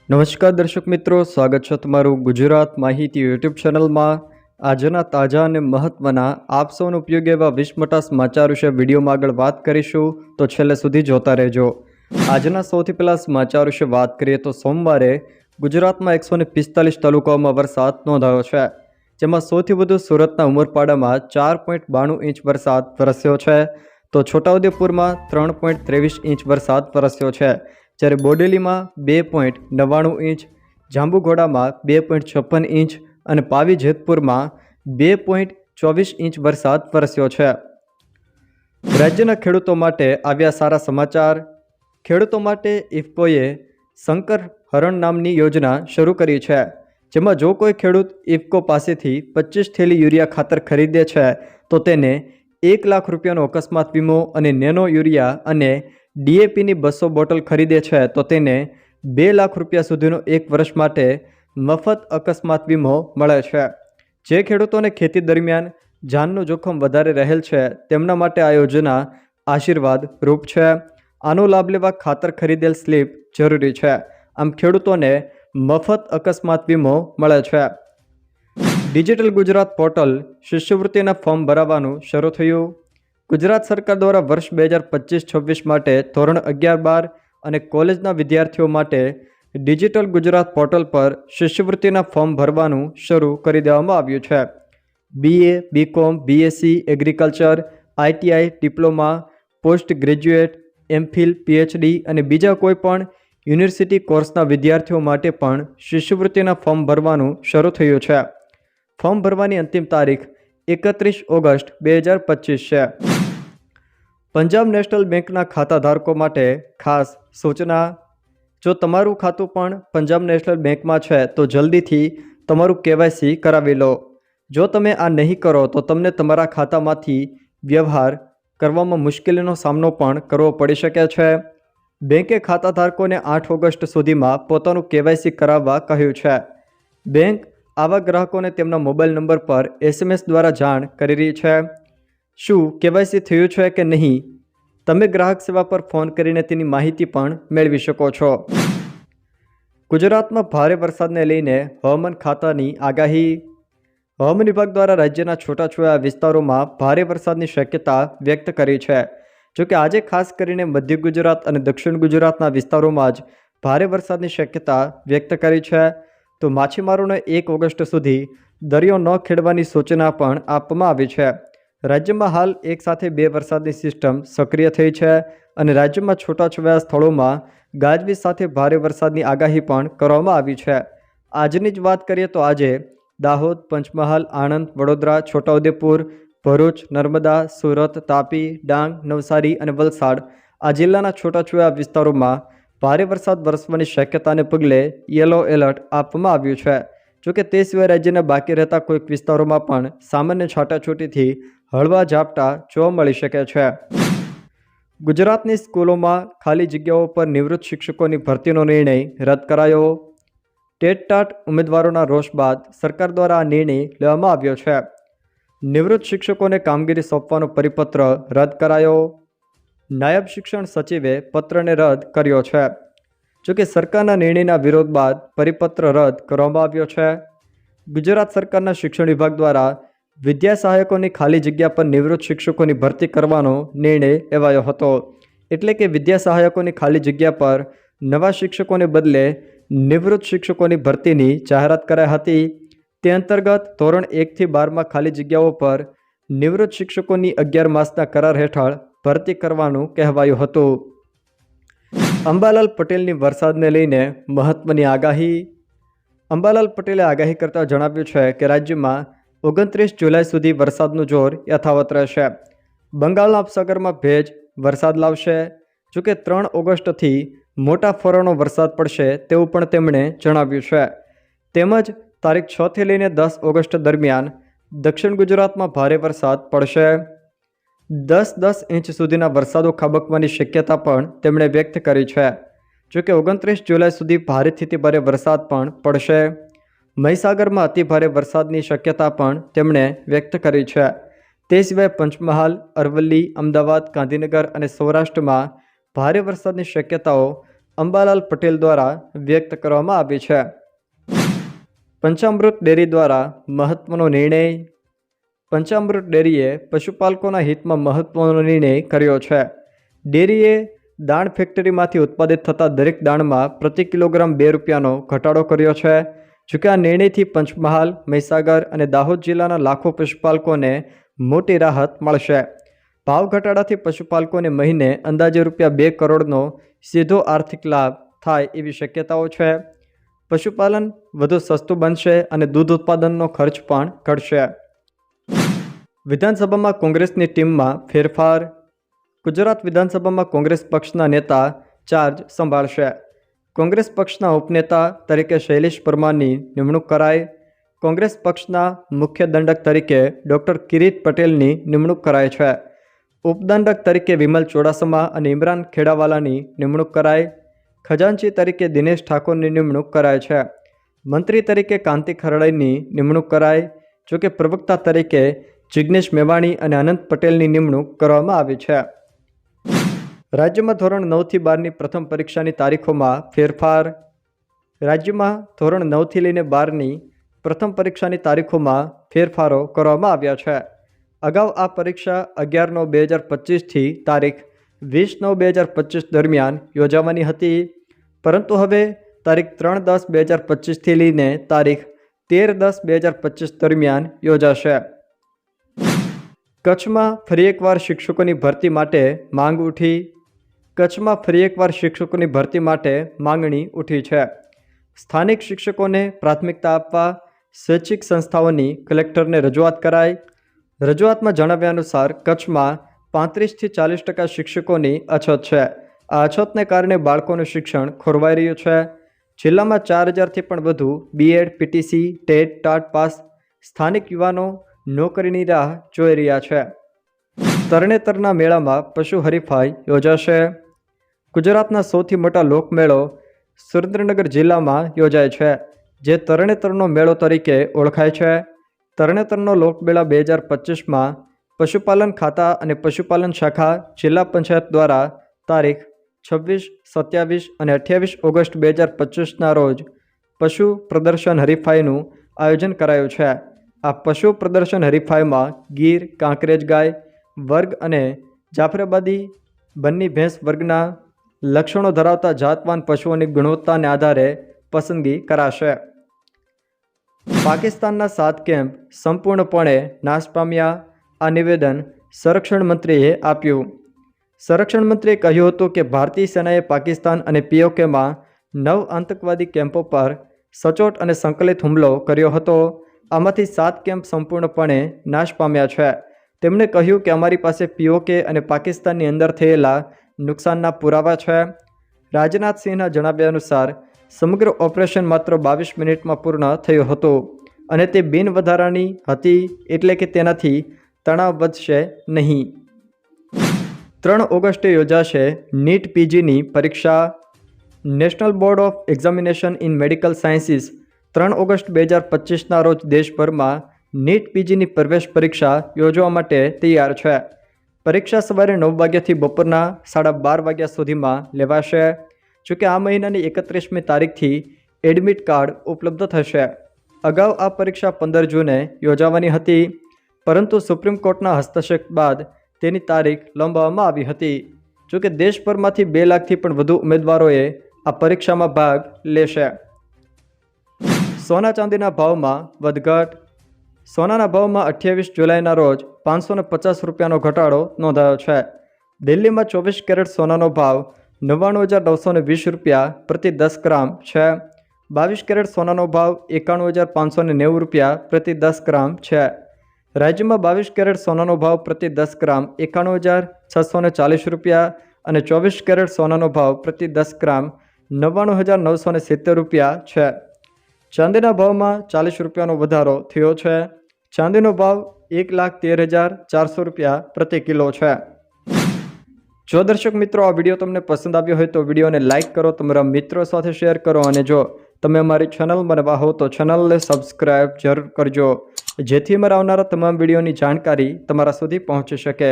નમસ્કાર દર્શક મિત્રો, સ્વાગત છે તમારું ગુજરાત માહિતી યુટ્યુબ ચેનલમાં। આજના તાજા અને મહત્વના આપ સૌનો ઉપયોગી એવા 20 મોટા સમાચાર વિશે વિડીયોમાં આગળ વાત કરીશું, તો છેલ્લે સુધી જોતા રહેજો। આજના સૌથી પહેલા સમાચાર વિશે વાત કરીએ તો સોમવારે ગુજરાતમાં 145 તાલુકાઓમાં વરસાદ નોંધાયો છે, જેમાં સૌથી વધુ સુરતના ઉમરપાડામાં 4.92 ઇંચ વરસાદ વરસ્યો છે, તો છોટાઉદેપુરમાં 3.23 ઇંચ વરસાદ વરસ્યો છે, જ્યારે બોડેલીમાં 2.99 ઇંચ, જાંબુઘોડામાં 2.56 ઇંચ અને પાવી જેતપુરમાં 2.24 ઇંચ વરસાદ વરસ્યો છે। રાજ્યના ખેડૂતો માટે આવ્યા સારા સમાચાર। ખેડૂતો માટે ઇફકોએ શંકર હરણ નામની યોજના શરૂ કરી છે, જેમાં જો કોઈ ખેડૂત ઇફકો પાસેથી 25 થેલી યુરિયા ખાતર ખરીદે છે તો તેને 1 લાખ રૂપિયાનો અકસ્માત વીમો અને નેનો યુરિયા અને ડીએપીની 200 બોટલ ખરીદે છે તો તેને 2 લાખ રૂપિયા સુધીનો 1 વર્ષ માટે મફત અકસ્માત વીમો મળે છે। જે ખેડૂતોને ખેતી દરમિયાન જાનનું જોખમ વધારે રહેલ છે તેમના માટે આ યોજના આશીર્વાદ રૂપ છે। આનો લાભ લેવા ખાતર ખરીદેલ સ્લીપ જરૂરી છે, આમ ખેડૂતોને મફત અકસ્માત વીમો મળે છે। ડિજિટલ ગુજરાત પોર્ટલ શિષ્યવૃત્તિના ફોર્મ ભરાવાનું શરૂ થયું। ગુજરાત સરકાર દ્વારા વર્ષ 2025-26 માટે ધોરણ 11-12 અને કોલેજના વિદ્યાર્થીઓ માટે ડિજિટલ ગુજરાત પોર્ટલ પર શિષ્યવૃત્તિના ફોર્મ ભરવાનું શરૂ કરી દેવામાં આવ્યું છે। BA, BCom, BSc, agriculture, ITI, diploma, post graduate, MPhil, PhD અને બીજા કોઈ પણ યુનિવર્સિટી કોર્સના વિદ્યાર્થીઓ માટે પણ શિષ્યવૃત્તિના ફોર્મ ભરવાનું શરૂ થયું છે। ફોર્મ ભરવાની અંતિમ તારીખ 31 ઓગસ્ટ 2025 છે। પંજાબ નેશનલ બેંકના ખાતાધારકો માટે ખાસ સૂચના। જો તમારું ખાતું પણ પંજાબ નેશનલ બેંકમાં છે તો જલ્દીથી તમારું KYC કરાવી લો। જો તમે આ નહીં કરો તો તમને તમારા ખાતામાંથી વ્યવહાર કરવામાં મુશ્કેલીનો સામનો પણ કરવો પડી શકે છે। બેંકે ખાતાધારકોને 8 ઓગસ્ટ સુધીમાં પોતાનું KYC કરાવવા કહ્યું છે। બેંક આવા ગ્રાહકોને તેમના મોબાઈલ નંબર પર SMS દ્વારા જાણ કરી રહી છે। શું KYC થયું છે કે નહીં, તમે ગ્રાહક સેવા પર ફોન કરીને તેની માહિતી પણ મેળવી શકો છો। ગુજરાતમાં ભારે વરસાદને લઈને હવામાન ખાતાની આગાહી। હવામાન વિભાગ દ્વારા રાજ્યના છૂટાછવાયા વિસ્તારોમાં ભારે વરસાદની શક્યતા વ્યક્ત કરી છે। જોકે આજે ખાસ કરીને મધ્ય ગુજરાત અને દક્ષિણ ગુજરાતના વિસ્તારોમાં જ ભારે વરસાદની શક્યતા વ્યક્ત કરી છે, તો માછીમારોને 1 ઓગસ્ટ સુધી દરિયો ન ખેડવાની સૂચના પણ આપવામાં આવી છે। રાજ્યમાં હાલ એકસાથે 2 વરસાદની સિસ્ટમ સક્રિય થઈ છે અને રાજ્યમાં છૂટાછવાયા સ્થળોમાં ગાજવીજ સાથે ભારે વરસાદની આગાહી પણ કરવામાં આવી છે। આજની જ વાત કરીએ તો આજે દાહોદ, પંચમહાલ, આણંદ, વડોદરા, છોટાઉદેપુર, ભરૂચ, નર્મદા, સુરત, તાપી, ડાંગ, નવસારી અને વલસાડ આ જિલ્લાના છૂટાછવાયા વિસ્તારોમાં ભારે વરસાદ વરસવાની શક્યતાને પગલે યલો એલર્ટ આપવામાં આવ્યું છે। જોકે તે સિવાય રાજ્યના બાકી રહેતા કોઈક વિસ્તારોમાં પણ સામાન્ય છાંટાછૂટીથી હળવા ઝાપટા જોવા મળી શકે છે। ગુજરાતની સ્કૂલોમાં ખાલી જગ્યાઓ પર નિવૃત્ત શિક્ષકોની ભરતીનો નિર્ણય રદ કરાયો। ટેટ-ટાટ ઉમેદવારોના રોષ બાદ સરકાર દ્વારા આ નિર્ણય લેવામાં આવ્યો છે। નિવૃત્ત શિક્ષકોને કામગીરી સોંપવાનો પરિપત્ર રદ કરાયો। નાયબ શિક્ષણ સચિવે પત્રને રદ કર્યો છે। જોકે સરકારના નિર્ણયના વિરોધ બાદ પરિપત્ર રદ કરવામાં આવ્યો છે। ગુજરાત સરકારના શિક્ષણ વિભાગ દ્વારા વિદ્યા સહાયકોની ખાલી જગ્યા પર નિવૃત્ત શિક્ષકોની ભરતી કરવાનો નિર્ણય લેવાયો હતો। એટલે કે વિદ્યા સહાયકોની ખાલી જગ્યા પર નવા શિક્ષકોને બદલે નિવૃત્ત શિક્ષકોની ભરતીની જાહેરાત કરાઈ હતી। તે અંતર્ગત ધોરણ 1 થી 12માં ખાલી જગ્યાઓ પર નિવૃત્ત શિક્ષકોની 11 માસના કરાર હેઠળ ભરતી કરવાનું કહેવાયું હતું। અંબાલાલ પટેલની વરસાદને લઈને મહત્વની આગાહી। અંબાલાલ પટેલે આગાહી કરતા જણાવ્યું છે કે રાજ્યમાં 29 જુલાઈ સુધી વરસાદનું જોર યથાવત રહેશે। બંગાળના ઉપસાગરમાં ભેજ વરસાદ લાવશે। જોકે 3 ઓગસ્ટથી મોટા ફોરાનો વરસાદ પડશે તેવું પણ તેમણે જણાવ્યું છે। તેમજ તારીખ 6 થી લઈને 10 ઓગસ્ટ દરમિયાન દક્ષિણ ગુજરાતમાં ભારે વરસાદ પડશે। 10 ઇંચ સુધીના વરસાદો ખાબકવાની શક્યતા પણ તેમણે વ્યક્ત કરી છે। જોકે 29 જુલાઈ સુધી ભારેથી ભારે વરસાદ પણ પડશે। મહીસાગરમાં અતિભારે વરસાદની શક્યતા પણ તેમણે વ્યક્ત કરી છે। તે સિવાય પંચમહાલ, અરવલ્લી, અમદાવાદ, ગાંધીનગર અને સૌરાષ્ટ્રમાં ભારે વરસાદની શક્યતાઓ અંબાલાલ પટેલ દ્વારા વ્યક્ત કરવામાં આવી છે. પંચામૃત ડેરી દ્વારા મહત્વનો નિર્ણય. પંચામૃત ડેરીએ પશુપાલકોના હિતમાં મહત્વનો નિર્ણય કર્યો છે. ડેરીએ દાણ ફેક્ટરીમાંથી ઉત્પાદિત થતા દરેક દાણમાં પ્રતિ કિલોગ્રામ 2 રૂપિયાનો ઘટાડો કર્યો છે. જોકે આ નિર્ણયથી પંચમહાલ, મહીસાગર અને દાહોદ જિલ્લાના લાખો પશુપાલકોને મોટી રાહત મળશે. ભાવ ઘટાડાથી પશુપાલકોને મહિને અંદાજે ₹2 કરોડનો સીધો આર્થિક લાભ થાય એવી શક્યતાઓ છે. પશુપાલન વધુ સસ્તું બનશે અને દૂધ ઉત્પાદનનો ખર્ચ પણ ઘટશે. વિધાનસભામાં કોંગ્રેસની ટીમમાં ફેરફાર. ગુજરાત વિધાનસભામાં કોંગ્રેસ પક્ષના નેતા ચાર્જ સંભાળશે. કોંગ્રેસ પક્ષના ઉપનેતા તરીકે શૈલેષ પરમારની નિમણૂક કરાઈ. કોંગ્રેસ પક્ષના મુખ્ય દંડક તરીકે ડૉક્ટર કિરીટ પટેલની નિમણૂક કરાઈ છે. ઉપદંડક તરીકે વિમલ ચોડાસમા અને ઇમરાન ખેડાવાલાની નિમણૂક કરાઈ. ખજાનચી તરીકે દિનેશ ઠાકોરની નિમણૂક કરાઈ છે. મંત્રી તરીકે કાંતિ ખરડઈની નિમણૂક કરાઈ. જોકે પ્રવક્તા તરીકે જિગ્નેશ મેવાણી અને અનંત પટેલની નિમણૂક કરવામાં આવી છે. રાજ્યમાં ધોરણ 9થી 12ની પ્રથમ પરીક્ષાની તારીખોમાં ફેરફાર. રાજ્યમાં ધોરણ 9થી લઈને 12ની પ્રથમ પરીક્ષાની તારીખોમાં ફેરફારો કરવામાં આવ્યા છે. અગાઉ આ પરીક્ષા 11/9/2025થી તારીખ 20/9/2025 દરમિયાન યોજાવાની હતી, પરંતુ હવે તારીખ 3/10/2025થી લઈને તારીખ 13/10/2025 દરમિયાન યોજાશે. કચ્છમાં ફરી એકવાર શિક્ષકોની ભરતી માટે માંગ ઉઠી. કચ્છમાં ફરી એકવાર શિક્ષકોની ભરતી માટે માંગણી ઉઠી છે. સ્થાનિક શિક્ષકોને પ્રાથમિકતા આપવા શૈક્ષિક સંસ્થાઓની કલેક્ટરને રજૂઆત કરાઈ. રજૂઆતમાં જણાવ્યા અનુસાર કચ્છમાં 35થી 40% શિક્ષકોની અછત છે. આ અછતને કારણે બાળકોનું શિક્ષણ ખોરવાઈ રહ્યું છે. જિલ્લામાં 4000થી પણ વધુ BEd, PTC, TET, TAT pass સ્થાનિક યુવાનો નોકરીની રાહ જોઈ રહ્યા છે. તરણેતરના મેળામાં પશુ હરીફાઈ યોજાશે. ગુજરાતના સૌથી મોટા લોકમેળો સુરેન્દ્રનગર જિલ્લામાં યોજાય છે, જે તરણેતરનો મેળો તરીકે ઓળખાય છે. તરણેતરનો લોકમેળા 2025માં પશુપાલન ખાતા અને પશુપાલન શાખા જિલ્લા પંચાયત દ્વારા તારીખ 26, 27 અને 28 ઓગસ્ટ 2025ના રોજ પશુ પ્રદર્શન હરીફાઈનું આયોજન કરાયું છે. આ પશુ પ્રદર્શન હરીફાઈમાં ગીર, કાંકરેજ ગાય વર્ગ અને જાફરાબાદી બન્ની ભેંસ વર્ગના લક્ષણો ધરાવતા જાતવાન પશુઓની ગુણવત્તાને આધારે પસંદગી કરાશે. પાકિસ્તાનના 7 કેમ્પ સંપૂર્ણપણે નાશ પામ્યા. આ નિવેદન સંરક્ષણ મંત્રીએ આપ્યું. સંરક્ષણ મંત્રીએ કહ્યું હતું કે ભારતીય સેનાએ પાકિસ્તાન અને પીઓકેમાં 9 આતંકવાદી કેમ્પો પર સચોટ અને સંકલિત હુમલો કર્યો હતો. આમાંથી 7 કેમ્પ સંપૂર્ણપણે નાશ પામ્યા છે. તેમણે કહ્યું કે અમારી પાસે પીઓકે અને પાકિસ્તાનની અંદર થયેલા નુકસાનના પુરાવા છે. રાજનાથસિંહના જણાવ્યા અનુસાર સમગ્ર ઓપરેશન માત્ર 22 મિનિટમાં પૂર્ણ થયું હતું અને તે બિનવધારાની હતી, એટલે કે તેનાથી તણાવ વધશે નહીં. 3 ઓગસ્ટે યોજાશે નીટ પીજીની પરીક્ષા. National Board of Examination in Medical Sciences 3 August 2025ના રોજ દેશભરમાં નીટ પીજીની પ્રવેશ પરીક્ષા યોજવા માટે તૈયાર છે. પરીક્ષા સવારે 9 વાગ્યાથી બપોરના 12:30 વાગ્યા સુધીમાં લેવાશે. જોકે આ મહિનાની 31મી તારીખથી એડમિટ કાર્ડ ઉપલબ્ધ થશે. અગાઉ આ પરીક્ષા 15 જૂને યોજાવાની હતી, પરંતુ સુપ્રીમ કોર્ટના હસ્તક્ષેપ બાદ તેની તારીખ લંબાવવામાં આવી હતી. જોકે દેશભરમાંથી 2 લાખથી પણ વધુ ઉમેદવારોએ આ પરીક્ષામાં ભાગ લેશે. સોના ચાંદીના ભાવમાં વધઘટ. સોનાના ભાવમાં 28 જુલાઈના રોજ 550 રૂપિયાનો ઘટાડો નોંધાયો છે. દિલ્હીમાં 24 કેરેટ સોનાનો ભાવ 99,920 રૂપિયા પ્રતિ 10 ગ્રામ છે. 22 કેરેટ સોનાનો ભાવ 91,590 રૂપિયા પ્રતિ 10 ગ્રામ છે. રાજ્યમાં 22 કેરેટ સોનાનો ભાવ પ્રતિ 10 ગ્રામ 91,640 રૂપિયા અને 24 કેરેટ સોનાનો ભાવ પ્રતિ 10 ગ્રામ 99,970 રૂપિયા છે. ચાંદીના ભાવમાં 40 રૂપિયાનો વધારો થયો છે. ચાંદીનો ભાવ 1,13,400 રૂપિયા પ્રતિ કિલો છે. જો દર્શક મિત્રો આ વિડીયો તમને પસંદ આવ્યો હોય તો વિડીયોને લાઇક કરો, તમારા મિત્રો સાથે શેર કરો અને જો તમે અમારી ચેનલમાં નવા હો તો ચેનલને સબસ્ક્રાઈબ જરૂર કરજો, જેથી અમારા આવનારા તમામ વિડીયોની જાણકારી તમારા સુધી પહોંચી શકે.